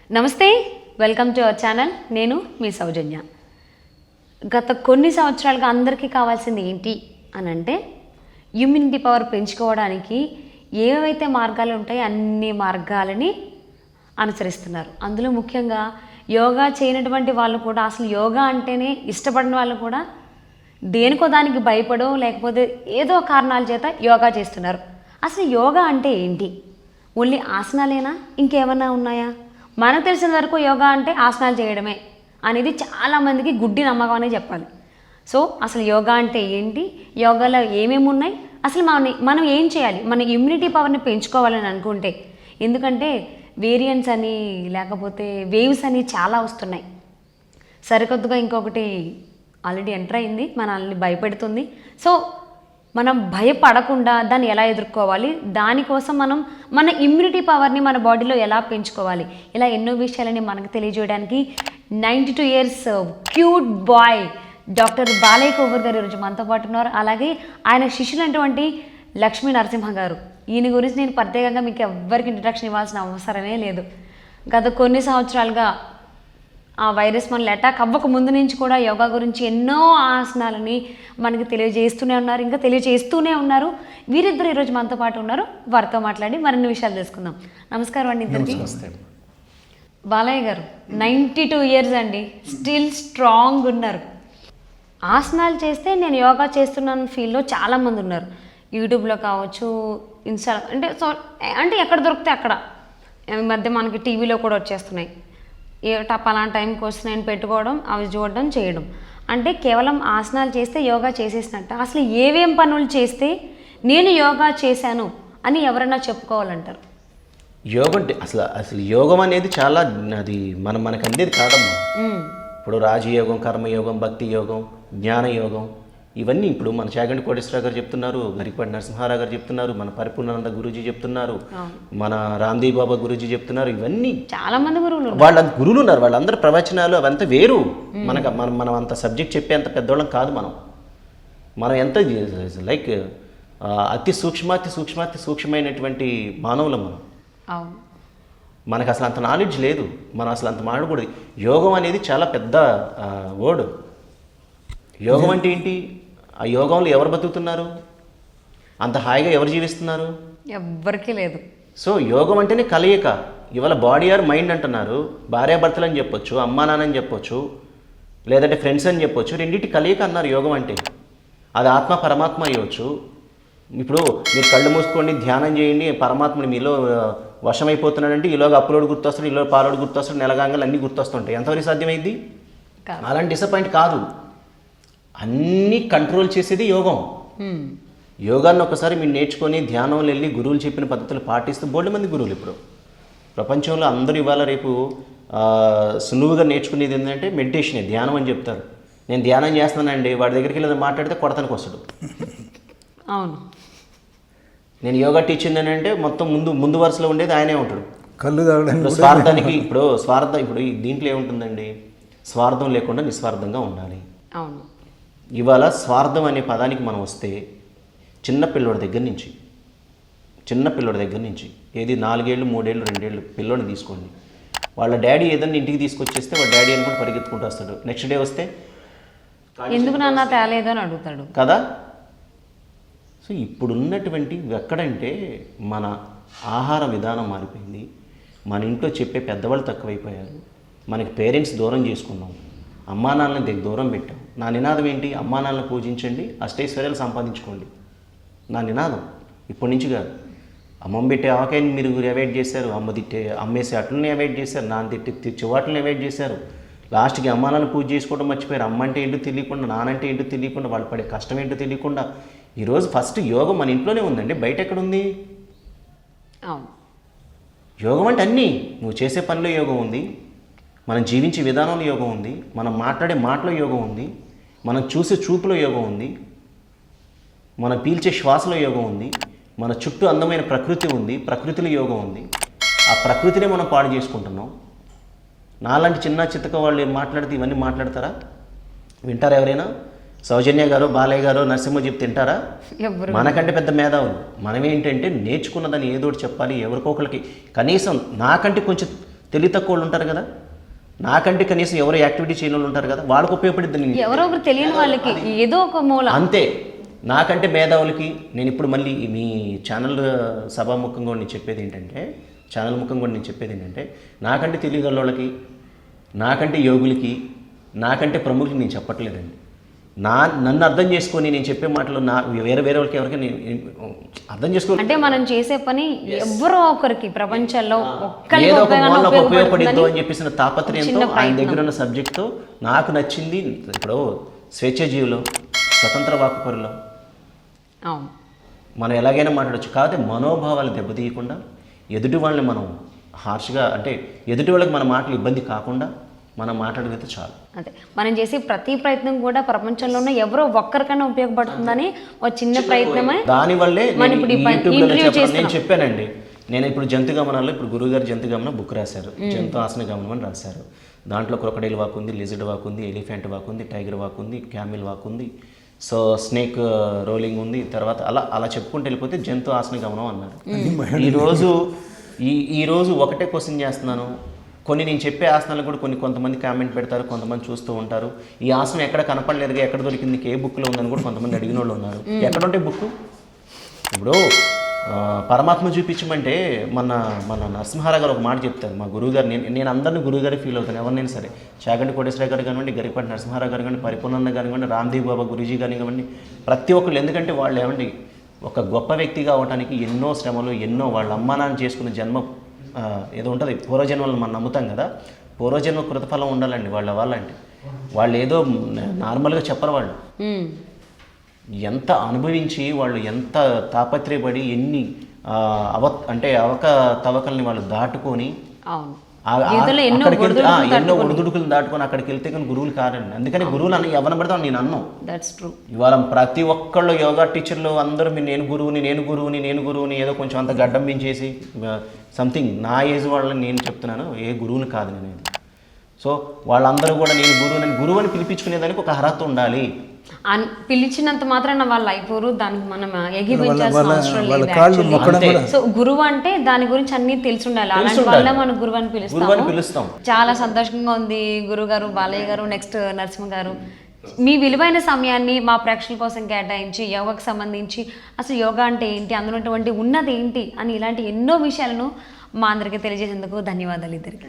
నమస్తే, welcome to our channel. నేను మీ సౌజన్య. గత కొన్ని సంవత్సరాలుగా అందరికీ కావాల్సింది ఏంటి అని అంటే ఇమ్యూనిటీ పవర్ పెంచుకోవడానికి ఏవైతే మార్గాలు ఉంటాయో అన్ని మార్గాలని అనుసరిస్తున్నారు. అందులో ముఖ్యంగా యోగా చేయనటువంటి వాళ్ళు కూడా, అసలు యోగా అంటేనే ఇష్టపడిన వాళ్ళు కూడా దేనికో దానికి భయపడో లేకపోతే ఏదో కారణాల చేత యోగా చేస్తున్నారు. అసలు యోగా అంటే ఏంటి? ఓన్లీ ఆసనాలేనా, ఇంకేమన్నా ఉన్నాయా? మనకు తెలిసిన వరకు యోగా అంటే ఆసనాలు చేయడమే అనేది చాలామందికి గుడ్డి నమ్మకం అనే చెప్పాలి. సో అసలు యోగా అంటే ఏంటి, యోగాలో ఏమేమి ఉన్నాయి, అసలు మనం ఏం చేయాలి మన ఇమ్యూనిటీ పవర్ని పెంచుకోవాలని అనుకుంటే? ఎందుకంటే వేరియంట్స్ అని లేకపోతే వేవ్స్ అని చాలా వస్తున్నాయి. సరికొత్తగా ఇంకొకటి ఆల్రెడీ ఎంటర్ అయింది, మనల్ని భయపెడుతుంది. సో మనం భయపడకుండా దాన్ని ఎలా ఎదుర్కోవాలి, దానికోసం మనం మన ఇమ్యూనిటీ పవర్ని మన బాడీలో ఎలా పెంచుకోవాలి, ఇలా ఎన్నో విషయాలని మనకు తెలియజేయడానికి 92 years cute boy doctor Balayya Kovvur గారు ఈరోజు మనతో పాటు ఉన్నారు. అలాగే ఆయన శిష్యులైనటువంటి లక్ష్మీ నరసింహ గారు. ఈయన గురించి నేను ప్రత్యేకంగా మీకు ఎవ్వరికి ఇంట్రడక్షన్ ఇవ్వాల్సిన అవసరమే లేదు. గత కొన్ని సంవత్సరాలుగా ఆ వైరస్ మనల్ని అటాక్ అవ్వక ముందు నుంచి కూడా యోగా గురించి ఎన్నో ఆసనాలని మనకి తెలియజేస్తూనే ఉన్నారు, ఇంకా తెలియజేస్తూనే ఉన్నారు. వీరిద్దరు ఈరోజు మనతో పాటు ఉన్నారు. వారితో మాట్లాడి మరిన్ని విషయాలు తెలుసుకుందాం. నమస్కారం అండి ఇద్దరికి. బాలయ్య గారు 92 years అండి, స్టిల్ స్ట్రాంగ్ ఉన్నారు. ఆసనాలు చేస్తే నేను యోగా చేస్తున్నాను ఫీల్డ్లో చాలామంది ఉన్నారు. యూట్యూబ్లో కావచ్చు, ఇన్స్టా అంటే ఎక్కడ దొరికితే అక్కడ. ఈ మధ్య మనకి టీవీలో కూడా వచ్చేస్తున్నాయి. పలానా టైంకి వస్తున్నాయని పెట్టుకోవడం, అవి చూడడం, చేయడం. అంటే కేవలం ఆసనాలు చేస్తే యోగా చేసేసినట్టు. అసలు ఏవేం పనులు చేస్తే నేను యోగా చేశాను అని ఎవరైనా చెప్పుకోవాలంటారు? యోగం అంటే అసలు యోగం అనేది చాలా అది మనకు అందేది కాదమ్మా. ఇప్పుడు రాజయోగం, కర్మయోగం, భక్తి యోగం, జ్ఞాన యోగం, ఇవన్నీ ఇప్పుడు మన చాగంటి కోటేశ్వరరావు గారు చెప్తున్నారు, గరికపాటి నరసింహారావు గారు చెప్తున్నారు, మన పరిపూర్ణానంద గురూజీ చెప్తున్నారు, మన రామ్దేవ్ బాబా గురూజీ చెప్తున్నారు. ఇవన్నీ చాలా మంది గురువులు ఉన్నారు. వాళ్ళందరూ ప్రవచనాలు అవంతా వేరు. మనం అంత సబ్జెక్ట్ చెప్పే అంత పెద్దవాళ్ళం కాదు. మనం ఎంత లైక్ అతి సూక్ష్మమైనటువంటి మానవులం మనం. మనకు అసలు అంత నాలెడ్జ్ లేదు, మనం అసలు అంత మాట్లాడకూడదు. యోగం అనేది చాలా పెద్ద వర్డ్. యోగం అంటే ఏంటి? ఆ యోగంలో ఎవరు బతుకుతున్నారు? అంత హాయిగా ఎవరు జీవిస్తున్నారు? ఎవ్వరికీ లేదు. సో యోగం అంటేనే కలయిక. ఇవాళ బాడీ ఆర్ మైండ్ అంటున్నారు, భార్యాభర్తలు అని చెప్పొచ్చు, అమ్మా నాన్న అని చెప్పొచ్చు, లేదంటే ఫ్రెండ్స్ అని చెప్పొచ్చు. రెండింటి కలయిక అన్నారు యోగం అంటే. అది ఆత్మ పరమాత్మ అయ్యవచ్చు. ఇప్పుడు మీరు కళ్ళు మూసుకోండి, ధ్యానం చేయండి, పరమాత్మని మీలో వశమైపోతున్నాడంటే ఈలోగా అప్పులోడు గుర్తొస్తాడు, ఈలోగా పాలోడు గుర్తొస్తాడు, నెలగాంగలు అన్నీ గుర్తొస్తుంటాయి. ఎంతవరకు సాధ్యమైంది? అలాంటి డిసప్పాయింట్ కాదు. అన్నీ కంట్రోల్ చేసేది యోగం. యోగాన్ని ఒకసారి మీరు నేర్చుకొని ధ్యానంలో వెళ్ళి గురువులు చెప్పిన పద్ధతులు పాటిస్తూ బోల్డ్ మంది గురువులు ఇప్పుడు ప్రపంచంలో అందరూ ఇవాళ రేపు సులువుగా నేర్చుకునేది ఏంటంటే మెడిటేషనే, ధ్యానం అని చెప్తారు. నేను ధ్యానం చేస్తున్నానండి, వాడి దగ్గరికి వెళ్ళి మాట్లాడితే కొడతానికి వస్తాడు. అవును, నేను యోగా టీచర్ అని అంటే మొత్తం ముందు వరుసలో ఉండేది ఆయనే ఉంటాడు. కళ్ళు తాగడానికి స్వార్థానికి ఇప్పుడు దీంట్లో ఏముంటుందండి? స్వార్థం లేకుండా నిస్వార్థంగా ఉండాలి. అవును. ఇవాళ స్వార్థం అనే పదానికి మనం వస్తే చిన్నపిల్లడి దగ్గర నుంచి ఏది 4 ఏళ్ళు 3 ఏళ్ళు 2 ఏళ్ళు పిల్లోని తీసుకోండి. వాళ్ళ డాడీ ఏదన్నా ఇంటికి తీసుకొచ్చేస్తే వాళ్ళ డాడీ అని కూడా పరిగెత్తుకుంటూ వస్తాడు. నెక్స్ట్ డే వస్తే ఎందుకు నాన్న తేలేదు అని అడుగుతాడు కదా. సో ఇప్పుడున్నటువంటి ఎక్కడంటే మన ఆహార విధానం మారిపోయింది. మన ఇంట్లో చెప్పే పెద్దవాళ్ళు తక్కువైపోయారు. మనకి పేరెంట్స్ దూరం చేసుకున్నాం, అమ్మా నాన్నని దూరం పెట్టాం. నా నినాదం ఏంటి? అమ్మా నాన్నని పూజించండి, అష్టైశ్వర్యాలు సంపాదించుకోండి. నా నినాదం ఇప్పటి నుంచి కాదు. అమ్మమ్మ పెట్టే ఆవకాయని మీరు అవాయిడ్ చేశారు, అమ్మేసే అట్లని అవాయిడ్ చేశారు, నాన్న తిట్టి వాటిని అవాయిడ్ చేశారు. లాస్ట్కి అమ్మా నాన్న పూజ చేసుకోవడం మర్చిపోయారు. అమ్మ అంటే ఏంటో తెలియకుండా, నానంటే ఏంటో తెలియకుండా, వాళ్ళు పడే కష్టం ఏంటో తెలియకుండా. ఈరోజు ఫస్ట్ యోగం మన ఇంట్లోనే ఉందండి, బయట ఎక్కడుంది? యోగం అంటే అన్నీ నువ్వు చేసే పనిలో యోగం ఉంది, మనం జీవించే విధానంలో యోగం ఉంది, మనం మాట్లాడే మాటలో యోగం ఉంది, మనం చూసే చూపులో యోగం ఉంది, మనం పీల్చే శ్వాసలో యోగం ఉంది, మన చుట్టూ అందమైన ప్రకృతి ఉంది, ప్రకృతిలో యోగం ఉంది. ఆ ప్రకృతినే మనం పాడు చేసుకుంటున్నాం. నాలాంటి చిన్న చిత్తక వాళ్ళు మాట్లాడితే ఇవన్నీ మాట్లాడతారా? వింటారా ఎవరైనా? సౌజన్య గారు, బాలయ్య గారు, నరసింహ చెప్తే తింటారా? మనకంటే పెద్ద మేధావులు. మనం ఏంటంటే నేర్చుకున్నదాన్ని ఏదోటి చెప్పాలి, ఎవరికొకరికి కనీసం నాకంటే కొంచెం తెలివి తక్కువ వాళ్ళు ఉంటారు కదా, నాకంటే కనీసం ఎవరు యాక్టివిటీ చేయని వాళ్ళు ఉంటారు కదా, వాళ్ళకు ఉపయోగపడిద్ది నేను. ఎవరో ఒకరు తెలియని వాళ్ళకి ఏదో ఒక మూల అంతే. నాకంటే మేధావులకి నేను ఇప్పుడు మళ్ళీ మీ ఛానల్ సభాముఖంగా నేను చెప్పేది ఏంటంటే, ఛానల్ ముఖంగా నేను చెప్పేది ఏంటంటే, నాకంటే తెలియగల వాళ్ళకి, నాకంటే యోగులకి, నాకంటే ప్రముఖులకి నేను చెప్పట్లేదండి. నన్ను అర్థం చేసుకొని నేను చెప్పే మాటలు వేరే వాళ్ళకి ఎవరికి నేను అర్థం చేసుకో, అంటే మనం చేసే పని ఎవరో ఒకరికి ప్రపంచంలో ఏదో ఒక మూలకు ఉపయోగపడిద్దో అని చెప్పేసిన తాపత్రయంతో ఆయన దగ్గర ఉన్న సబ్జెక్ట్తో నాకు నచ్చింది. ఇప్పుడు స్వేచ్ఛ జీవులు, స్వతంత్ర వాక్కుపరులు మనం ఎలాగైనా మాట్లాడచ్చు, కాకపోతే మనోభావాలు దెబ్బతీయకుండా ఎదుటి వాళ్ళని మనం హార్ష్గా, అంటే ఎదుటి వాళ్ళకి మన మాటలు ఇబ్బంది కాకుండా మనం మాట్లాడగలిగితే చాలు. అదే మనం చేసే ప్రతి ప్రయత్నం కూడా ప్రపంచంలోనే ఎవరో ఒక్కరికైనా ఉపయోగపడుతుందని ఒక చిన్న ప్రయత్నమే. దానివల్లే నేను చెప్పానండి. నేను ఇప్పుడు జంతు గమనాల్లో ఇప్పుడు గురువుగారు జంతు గమనం బుక్ రాశారు, జంతు ఆసన గమనం అని రాశారు. దాంట్లో క్రొకడైల్ వాక్ ఉంది, లిజర్డ్ వాక్ ఉంది, ఎలిఫెంట్ వాక్ ఉంది, టైగర్ వాక్ ఉంది, క్యామిల్ వాక్ ఉంది, సో స్నేక్ రోలింగ్ ఉంది. తర్వాత అలా చెప్పుకుంటూ వెళ్ళిపోతే జంతు ఆసన గమనం అన్నారు. ఈరోజు ఒకటే క్వశ్చన్ చేస్తున్నాను. కొన్ని నేను చెప్పే ఆసనాలు కూడా కొంతమంది కామెంట్ పెడతారు, కొంతమంది చూస్తూ ఉంటారు. ఈ ఆసనం ఎక్కడ కనపడలేదుగా, ఎక్కడ దొరికింది, ఏ బుక్లో ఉందని కూడా కొంతమంది అడిగిన వాళ్ళు ఉన్నారు. ఎక్కడ ఉంటే బుక్? ఇప్పుడు పరమాత్మ చూపించమంటే మన నరసింహారావు గారు ఒక మాట చెప్తారు. మా గురువుగారు, నేను అందరినీ గురువుగారి ఫీల్ అవుతాను, ఎవరినైనా సరే. చాగంటి కోటేశ్వర గారు కానివ్వండి, గరికపాటి నరసింహారావు గారు కానివ్వండి, పరిపూర్ణన్న కానివ్వండి, రామ్దేవ్ బాబా గురూజీ కానివ్వండి, ప్రతి ఒక్కళ్ళు. ఎందుకంటే వాళ్ళు ఏమండి ఒక గొప్ప వ్యక్తిగా అవడానికి ఎన్నో శ్రమలు, ఎన్నో వాళ్ళ అమ్మా నాన్న చేసుకున్న జన్మ ఏదో ఉంటుంది, పూర్వజన్మలను మనం నమ్ముతాం కదా, పూర్వజన్మ కృతఫలం ఉండాలండి వాళ్ళంటే. వాళ్ళు ఏదో నార్మల్గా చెప్పరు. వాళ్ళు ఎంత అనుభవించి, వాళ్ళు ఎంత తాపత్రయపడి, ఎన్ని అవకతవకల్ని వాళ్ళు దాటుకొని, ఎన్నో ఒడిదుడుకులు దాటుకొని అక్కడికి వెళ్తే కానీ గురువులు కారండి. అందుకని గురువులు అని ఎవరిని పెడతాం నేను అన్నాం. ఇవాళ ప్రతి ఒక్కళ్ళు యోగా టీచర్లు అందరూ నేను గురువుని ఏదో కొంచెం అంత గడ్డం మించేసి సంథింగ్ నా ఏజ్ వాళ్ళని నేను చెప్తున్నాను, ఏ గురువుని కాదు నేను. సో వాళ్ళందరూ కూడా నేను గురువు అని పిలిపించుకునేదానికి ఒక అర్హత ఉండాలి. పిలిచినంత మాత్రాన వాళ్ళు అయిపోరు, దానికి మనం ఎగిపించాల్సిన అవసరం లేదు. సో గురువు అంటే దాని గురించి అన్ని తెలిసి ఉండాలి. అలాంటి వాళ్ళ మనం గురువు అని పిలుస్తాం. చాలా సంతోషంగా ఉంది గురువు గారు, బాలయ్య గారు, నెక్స్ట్ నరసింహ గారు. మీ విలువైన సమయాన్ని మా ప్రేక్షకుల కోసం కేటాయించి యోగాకు సంబంధించి అసలు యోగా అంటే ఏంటి, అందులో ఉన్నది ఏంటి అని ఇలాంటి ఎన్నో విషయాలను మా అందరికీ తెలియజేసేందుకు ధన్యవాదాలు ఇద్దరికి.